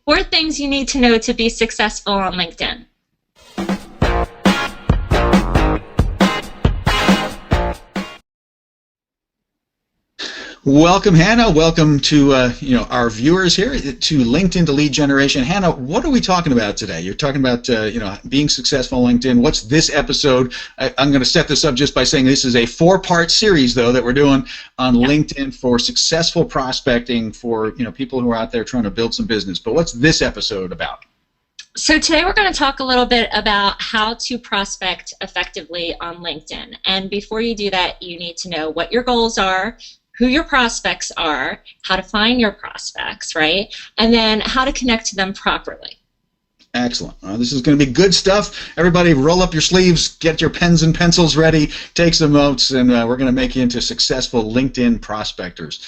4 things you need to know to be successful on LinkedIn. Welcome, Hannah. Welcome to our viewers here to LinkedIn to Lead Generation. Hannah, what are we talking about today? You're talking about being successful on LinkedIn. What's this episode? I'm going to set this up just by saying this is a 4-part series, though, that we're doing on LinkedIn for successful prospecting for people who are out there trying to build some business. But what's this episode about? So today we're going to talk a little bit about how to prospect effectively on LinkedIn. And before you do that, you need to know what your goals are, who your prospects are, how to find your prospects, right? And then how to connect to them properly. Excellent. This is going to be good stuff. Everybody roll up your sleeves, get your pens and pencils ready, take some notes, and we're going to make you into successful LinkedIn prospectors.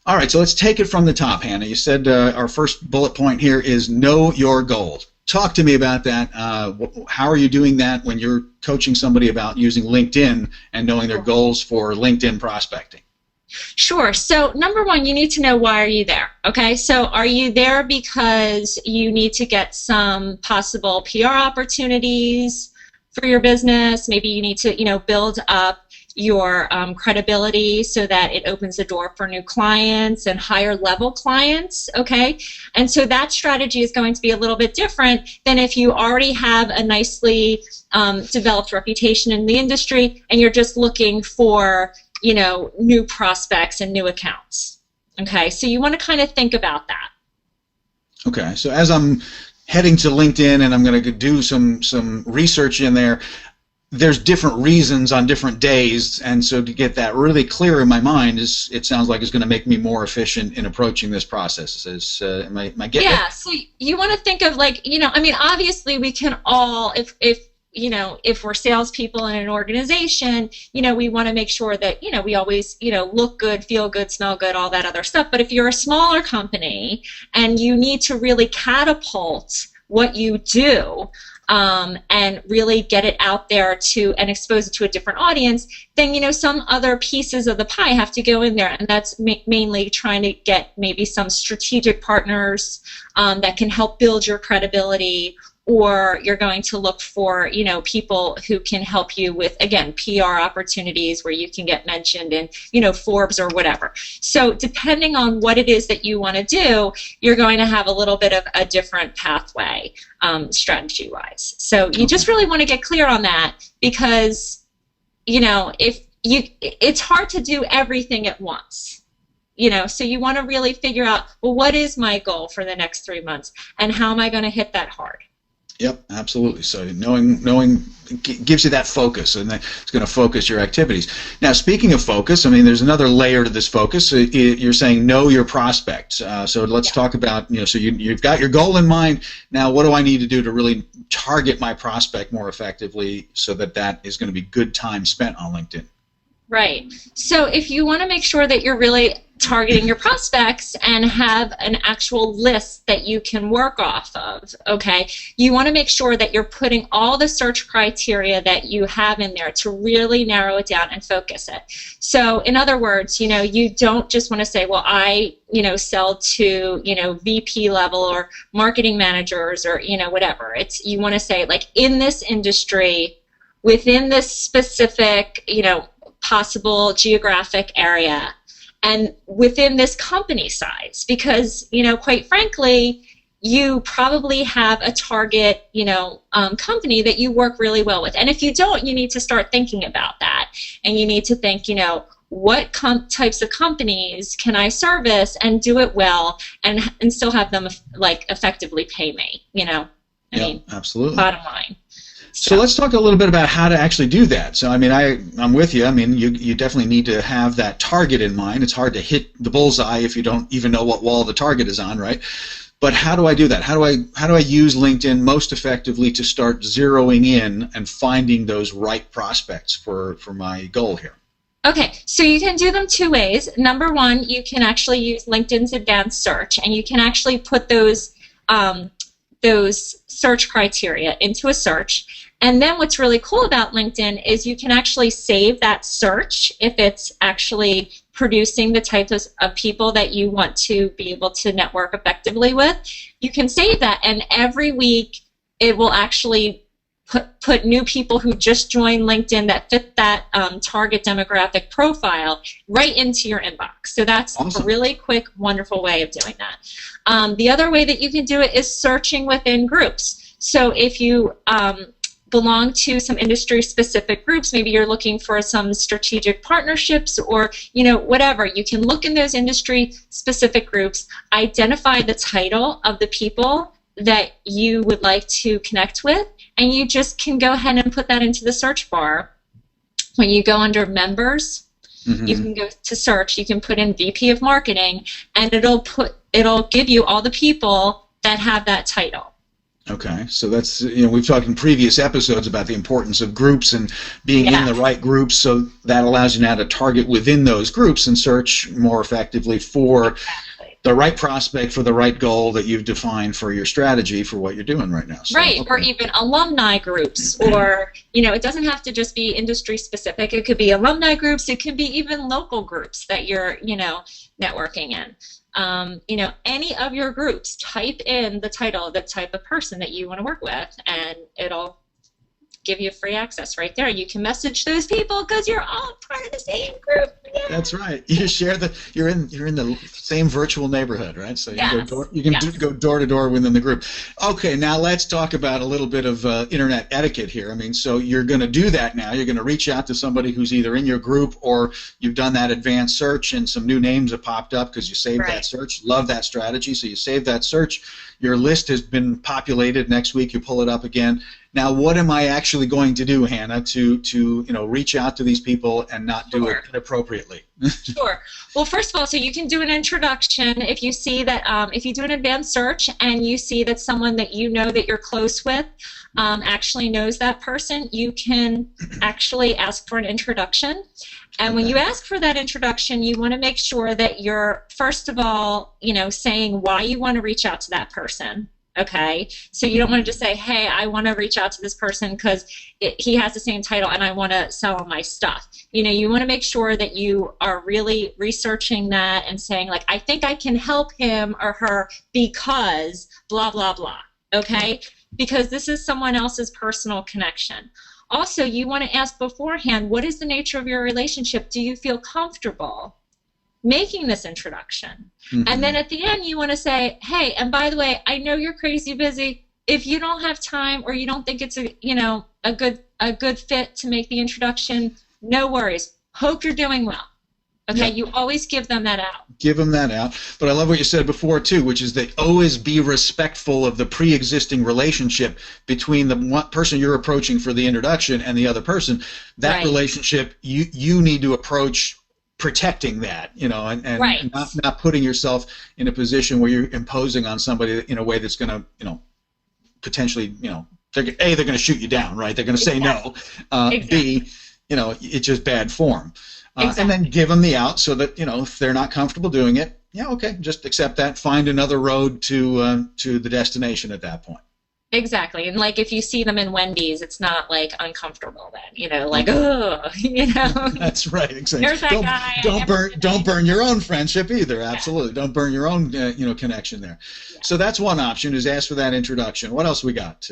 All right, so let's take it from the top, Hannah. You said our first bullet point here is know your goals. Talk to me about that. How are you doing that when you're coaching somebody about using LinkedIn and knowing their goals for LinkedIn prospecting? Sure. So number one, you need to know why are you there. Okay. So are you there because you need to get some possible PR opportunities for your business? Maybe you need to, build up your credibility so that it opens the door for new clients and higher level clients. Okay. And so that strategy is going to be a little bit different than if you already have a nicely developed reputation in the industry and you're just looking for new prospects and new accounts. Okay, so you want to kind of think about that. Okay, so as I'm heading to LinkedIn and I'm going to do some research in there, there's different reasons on different days, and so to get that really clear in my mind it sounds like it's going to make me more efficient in approaching this process. Am I getting it? Yeah, so you want to think of obviously we can all, if we're salespeople in an organization, we want to make sure that, we always, look good, feel good, smell good, all that other stuff. But if you're a smaller company and you need to really catapult what you do and really get it out there and expose it to a different audience, then, some other pieces of the pie have to go in there. And that's mainly trying to get maybe some strategic partners that can help build your credibility, or you're going to look for, people who can help you with, again, PR opportunities where you can get mentioned in, Forbes or whatever. So depending on what it is that you want to do, you're going to have a little bit of a different pathway strategy-wise. So you just really want to get clear on that because, it's hard to do everything at once. So you want to really figure out, well, what is my goal for the next 3 months and how am I going to hit that hard? Yep, absolutely. So knowing gives you that focus, and it's going to focus your activities. Now, speaking of focus, there's another layer to this focus. You're saying know your prospects. So let's talk about, so you've got your goal in mind. Now, what do I need to do to really target my prospect more effectively so that is going to be good time spent on LinkedIn? Right. So if you want to make sure that you're really targeting your prospects and have an actual list that you can work off of, okay, you want to make sure that you're putting all the search criteria that you have in there to really narrow it down and focus it. So in other words, you don't just want to say, well, I, sell to, VP level or marketing managers or, whatever. You want to say, like, in this industry, within this specific, possible geographic area, and within this company size, because, quite frankly, you probably have a target, company that you work really well with. And if you don't, you need to start thinking about that. And you need to think, what types of companies can I service and do it well and still have them, effectively pay me, absolutely. Bottom line. So let's talk a little bit about how to actually do that. So I'm with you. You definitely need to have that target in mind. It's hard to hit the bullseye if you don't even know what wall the target is on, right? But how do I do that? How do I use LinkedIn most effectively to start zeroing in and finding those right prospects for my goal here? Okay, so you can do them 2 ways. Number one, you can actually use LinkedIn's advanced search, and you can actually put those search criteria into a search. And then what's really cool about LinkedIn is you can actually save that search if it's actually producing the types of people that you want to be able to network effectively with, you can save that, and every week it will actually put new people who just joined LinkedIn that fit that target demographic profile right into your inbox. So that's awesome. A really quick, wonderful way of doing that. The other way that you can do it is searching within groups. So if you belong to some industry-specific groups, maybe you're looking for some strategic partnerships or, whatever, you can look in those industry-specific groups, identify the title of the people that you would like to connect with, and you just can go ahead and put that into the search bar. When you go under members, you can go to search, you can put in VP of Marketing, and it'll give you all the people that have that title. Okay, so that's, we've talked in previous episodes about the importance of groups and being in the right groups, so that allows you now to target within those groups and search more effectively for the right prospect for the right goal that you've defined for your strategy for what you're doing right now. So, right, okay. Or even alumni groups, or, it doesn't have to just be industry specific. It could be alumni groups, it could be even local groups that you're, networking in. Any of your groups, type in the title of the type of person that you want to work with, and it'll give you free access right there. You can message those people because you're all part of the same group. Yeah. That's right. You share you're in the same virtual neighborhood, right? So you can go door to door within the group. Okay, now let's talk about a little bit of internet etiquette here. I mean, so you're going to do that now. You're going to reach out to somebody who's either in your group or you've done that advanced search and some new names have popped up because you saved that search. Love that strategy. So you save that search. Your list has been populated. Next week you pull it up again. Now, what am I actually going to do, Hannah, to reach out to these people and not do it inappropriately? Sure. Well, first of all, so you can do an introduction. If you see that, if you do an advanced search and you see that someone that you know that you're close with actually knows that person, you can actually ask for an introduction. And when you ask for that introduction, you want to make sure that you're, first of all, saying why you want to reach out to that person. Okay, so you don't want to just say, hey, I want to reach out to this person because he has the same title and I want to sell him my stuff. You want to make sure that you are really researching that and saying, like, I think I can help him or her because blah, blah, blah. Okay, because this is someone else's personal connection. Also, you want to ask beforehand, what is the nature of your relationship? Do you feel comfortable making this introduction? And then at the end you want to say, hey, and by the way, I know you're crazy busy. If you don't have time or you don't think it's a good fit to make the introduction, no worries. Hope you're doing well. Okay, you always give them that out. Give them that out. But I love what you said before too, which is that always be respectful of the pre-existing relationship between the one person you're approaching for the introduction and the other person. That relationship you need to approach protecting that, and not putting yourself in a position where you're imposing on somebody in a way that's going to, potentially, they're going to shoot you down, right? They're going to say no. B, it's just bad form. And then give them the out so that, if they're not comfortable doing it, okay, just accept that. Find another road to the destination at that point. Exactly, and like if you see them in Wendy's, it's not like uncomfortable then, like That's right, exactly. There's that guy. Don't burn your own friendship either. Absolutely, don't burn your own connection there. Yeah. So that's one option, is ask for that introduction. What else we got?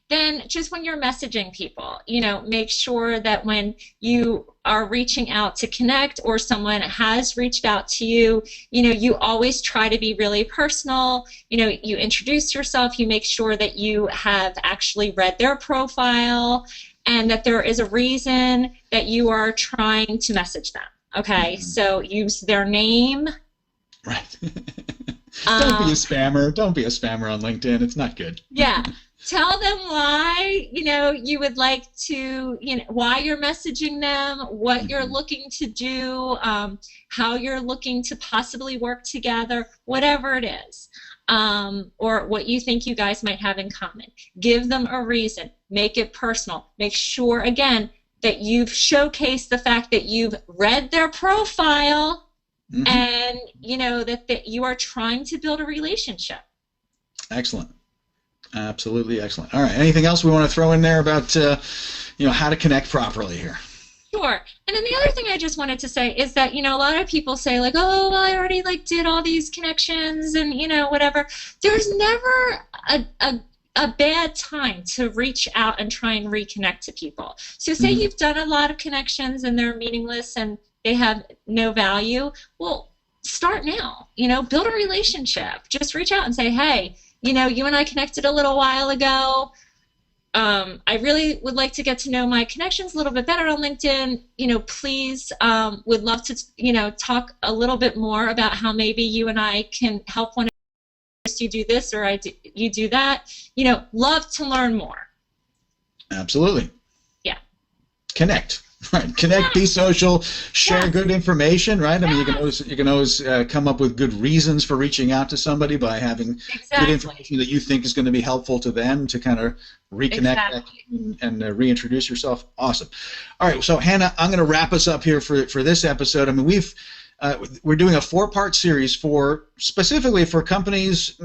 Then just when you're messaging people, make sure that when you are reaching out to connect or someone has reached out to you, you always try to be really personal. You introduce yourself, you make sure that you have actually read their profile and that there is a reason that you are trying to message them. Okay, so use their name. Right. Don't be a spammer. Don't be a spammer on LinkedIn. It's not good. Yeah. Tell them why, you would like to, why you're messaging them, what you're looking to do, how you're looking to possibly work together, whatever it is, or what you think you guys might have in common. Give them a reason. Make it personal. Make sure, again, that you've showcased the fact that you've read their profile and, that you are trying to build a relationship. Excellent. Absolutely excellent. All right. Anything else we want to throw in there about how to connect properly here? Sure. And then the other thing I just wanted to say is that, a lot of people say like, oh, well, I already like did all these connections and, whatever. There's never a bad time to reach out and try and reconnect to people. So say you've done a lot of connections and they're meaningless and they have no value. Well, start now, build a relationship. Just reach out and say, hey, you and I connected a little while ago. I really would like to get to know my connections a little bit better on LinkedIn. Please, would love to, talk a little bit more about how maybe you and I can help one another. You do this or you do that. Love to learn more. Absolutely. Yeah. Connect. Right. Connect, be social, share good information, right? I mean, you can always come up with good reasons for reaching out to somebody by having good information that you think is going to be helpful to them to kind of reconnect and reintroduce yourself. Awesome. All right, so Hannah, I'm going to wrap us up here for this episode. I mean, we're doing a 4-part series specifically for companies,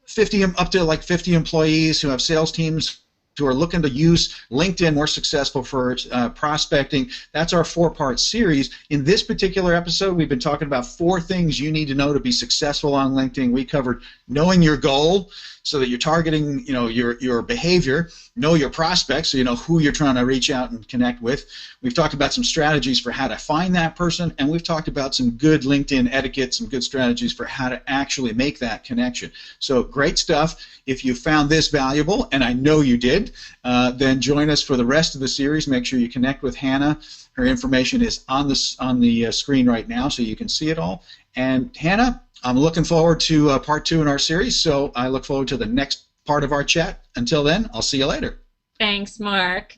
50 up to like 50 employees who have sales teams who are looking to use LinkedIn more successful for prospecting. That's our 4-part series. In this particular episode, we've been talking about 4 things you need to know to be successful on LinkedIn. We covered knowing your goal so that you're targeting, your behavior, know your prospects so you know who you're trying to reach out and connect with. We've talked about some strategies for how to find that person, and we've talked about some good LinkedIn etiquette, some good strategies for how to actually make that connection. So great stuff. If you found this valuable, and I know you did, then join us for the rest of the series. Make sure you connect with Hannah. Her information is on the screen right now, so you can see it all. And Hannah, I'm looking forward to part 2 in our series, so I look forward to the next part of our chat. Until then, I'll see you later. Thanks, Mark.